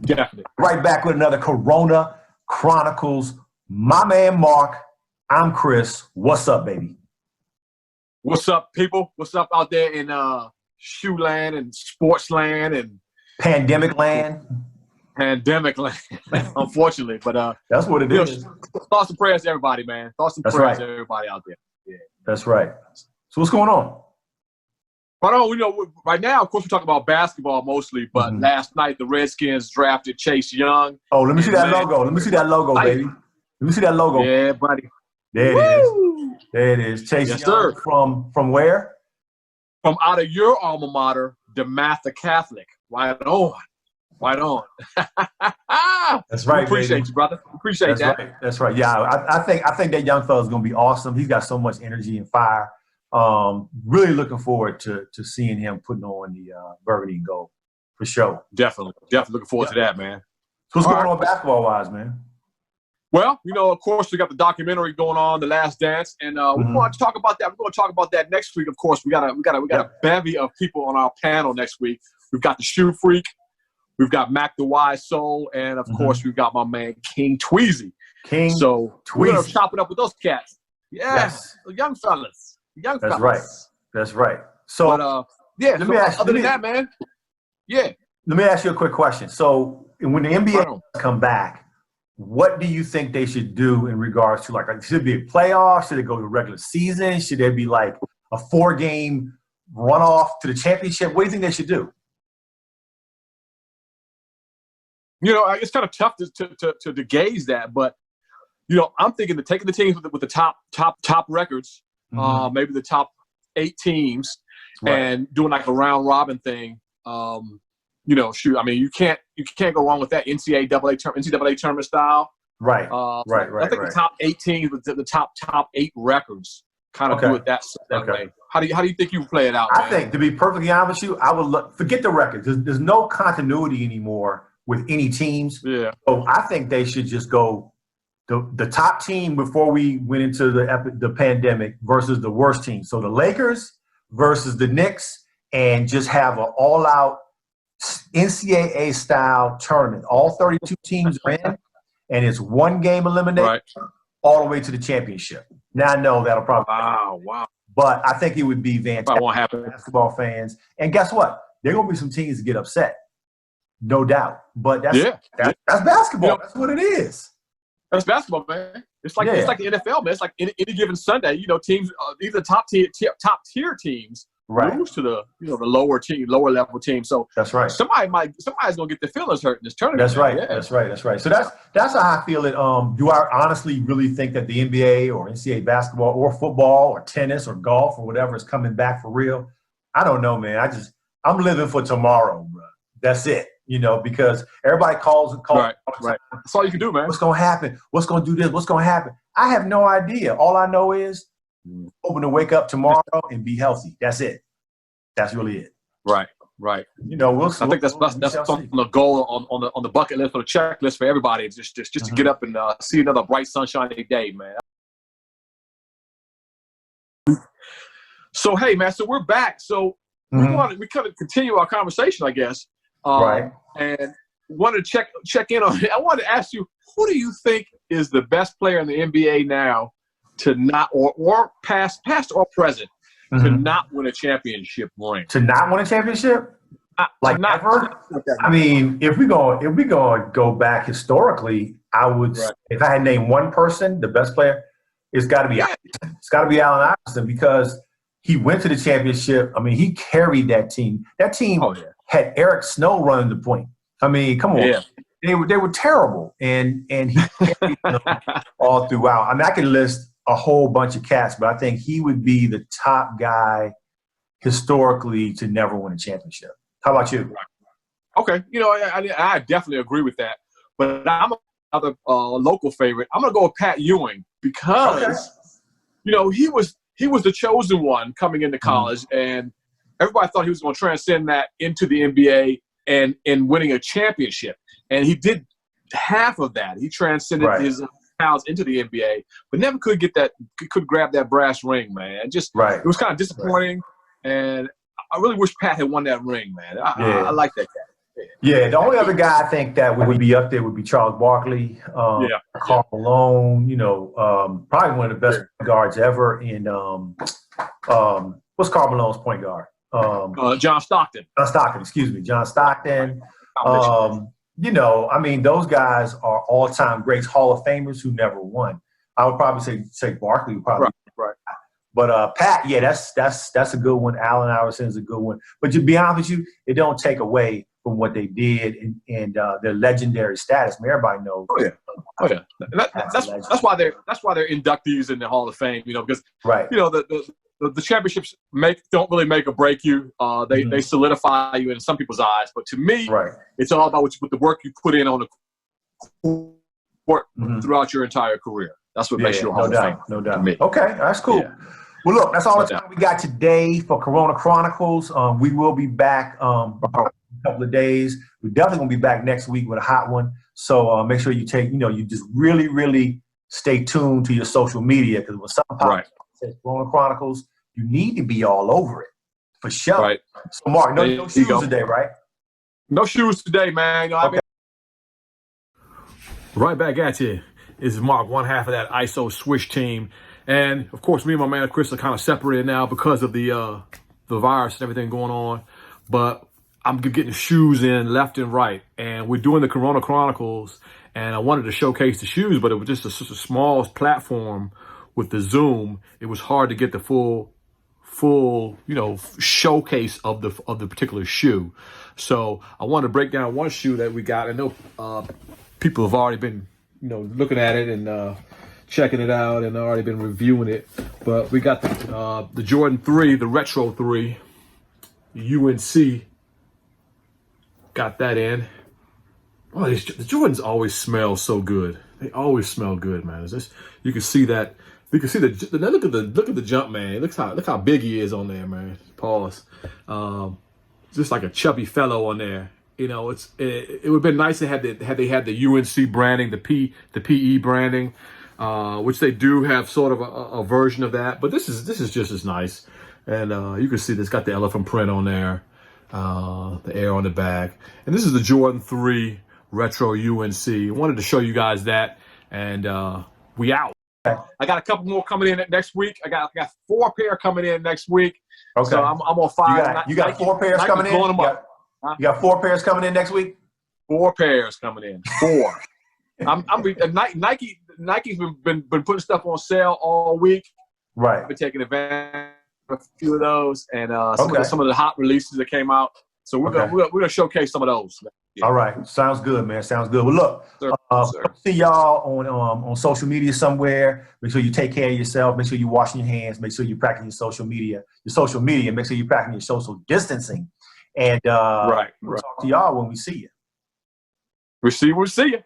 Definitely. Right back with another Corona Chronicles. My man Mark, I'm Chris. What's up, baby? What's up, people? What's up out there in shoe land and sports land and pandemic land? Pandemic land, unfortunately. But that's what it is. Thoughts and prayers to everybody, man. Thoughts and prayers to everybody out there. Yeah. That's right. So what's going on? Right now, of course, we're talking about basketball mostly, but last night the Redskins drafted Chase Young. Oh, let me see that logo. Let me see that logo, baby. Let me see that logo. Yeah, buddy. There it is. There it is. Chase Young, sir. From where? From out of your alma mater, DeMatha Catholic. Right on. Right on. That's right. We appreciate you, brother. Appreciate that. Right. That's right. Yeah, I think that young fella's gonna be awesome. He's got so much energy and fire. Really looking forward to seeing him putting on the burgundy and gold for sure. Definitely looking forward to that, man. So what's going on basketball wise, man? Well, of course, we got the documentary going on, The Last Dance, and we want to talk about that. We're going to talk about that next week. Of course, we got a bevy of people on our panel next week. We've got the Shoe Freak, we've got Mac the Wise Soul, and of course, we've got my man King Tweezy. So we're going to chop it up with those cats. Yes. The young fellas. That's right. That's right. So, other than that, man. Yeah. Let me ask you a quick question. So, when the NBA come back, what do you think they should do in regards to should it be a playoff? Should it go to regular season? Should there be like a 4-game runoff to the championship? What do you think they should do? It's kind of tough to gauge that, but I'm thinking taking the teams with the top records, maybe the top 8 teams, and doing like a round robin thing. Shoot, I mean, you can't go wrong with that NCAA tournament style. Right. I think the top 8 teams with the top 8 records kind of do it that way. How do you think you play it out, man? I think, to be perfectly honest with you, I would forget the records. There's no continuity anymore with any teams. Yeah. So I think they should just go the top team before we went into the pandemic versus the worst team. So the Lakers versus the Knicks, and just have an all-out NCAA-style tournament. All 32 teams are in, and it's 1-game elimination all the way to the championship. Now, I know that'll probably wow. But I think it would be fantastic that won't happen. for basketball fans. And guess what? There are going to be some teams that get upset, no doubt. But that's basketball. That's what it is. That's basketball, man. It's like the NFL, man. It's like any given Sunday, teams, either top tier teams lose to the the lower level team. So that's right. Somebody's gonna get their feelings hurt in this tournament. That's right. Yeah. That's right. So that's how I feel it. Do I honestly really think that the NBA or NCAA basketball or football or tennis or golf or whatever is coming back for real? I don't know, man. I'm living for tomorrow, bro. That's it. Because everybody calls. Right. That's all you can do, man. What's gonna happen? What's gonna do this? What's gonna happen? I have no idea. All I know is hoping to wake up tomorrow and be healthy. That's it. That's really it. Right. I think that's something on the goal on the bucket list or the checklist for everybody. Just to get up and see another bright sunshiny day, man. So hey, man. So we're back. So we kind of continue our conversation, I guess. And wanted to check in on it. I wanted to ask you, who do you think is the best player in the NBA now to not, or past or present, to not win a championship ring? To not win a championship? Never? I mean, if we go back historically, I would if I had named one person, the best player, it's got to be it's got to be Allen Iverson, because he went to the championship. I mean, he carried that team. That team had Eric Snow running the point. I mean, come on. Yeah. They were terrible, and he carried them all throughout. I mean, I could list a whole bunch of cats, but I think he would be the top guy historically to never win a championship. How about you? Okay, I definitely agree with that. But I'm another local favorite. I'm gonna go with Pat Ewing, because he was the chosen one coming into college, and everybody thought he was going to transcend that into the NBA and winning a championship. And he did half of that. He transcended his powers into the NBA, but never could grab that brass ring, man. It was kind of disappointing, and I really wish Pat had won that ring, man. I like that guy. Yeah, the only other guy I think that would be up there would be Charles Barkley, Karl Malone. You know, probably one of the best guards ever. In what's Karl Malone's point guard? John Stockton. John Stockton, excuse me, John Stockton. You know, I mean, those guys are all-time greats, Hall of Famers who never won. I would probably say Barkley would probably. Right. But Pat, yeah, that's a good one. Allen Iverson is a good one. But to be honest with you, it don't take away from what they did and their legendary status. I mean, everybody knows. Oh yeah. That's why they're inductees in the Hall of Fame. You know, because you know the championships don't really make or break you. They solidify you in some people's eyes. But to me, it's all about with the work you put in on the court throughout your entire career. That's what makes you a Hall of Fame. No doubt. Okay, that's cool. Yeah. Well, look, that's all the time we got today for Corona Chronicles. We will be back in a couple of days. We're definitely going to be back next week with a hot one. So make sure you you just really, really stay tuned to your social media, because when something says Corona Chronicles, you need to be all over it for sure. Right. So, Mark, no shoes today, right? No shoes today, man. Right back at you. This is Mark, one half of that ISO Swish team. And, of course, me and my man Chris are kind of separated now because of the virus and everything going on. But I'm getting shoes in left and right. And we're doing the Corona Chronicles. And I wanted to showcase the shoes, but it was just a small platform with the Zoom. It was hard to get the full showcase of the particular shoe. So I wanted to break down one shoe that we got. I know people have already been looking at it and checking it out and already been reviewing it. But we got the Jordan 3, the Retro 3, UNC. Got that in. Oh, the Jordans always smell so good. They always smell good, man. It's just, you can see that. You can see look at the jump, man. Look how big he is on there, man. Pause. Just like a chubby fellow on there. You know, it would have been nice to have they had the UNC branding, the PE branding, which they do have sort of a version of that. But this is just as nice, and you can see it's got the elephant print on there, the air on the back, and this is the Jordan 3 Retro UNC. I wanted to show you guys that, and we out. I got a couple more coming in next week. I got 4 pair coming in next week. Okay, so I'm on 5. You got 4 pairs coming in. You got 4 pairs coming in next week? 4 pairs coming in. 4. Nike's been putting stuff on sale all week. Right. I've been taking advantage of a few of those and some of the hot releases that came out. So we're gonna showcase some of those. Yeah. All right. Sounds good, man. Sounds good. Well, look, see y'all on social media somewhere. Make sure you take care of yourself. Make sure you're washing your hands. Make sure you're practicing your social media. Make sure you're practicing your social distancing. And we'll talk to y'all when we see you. We'll see you.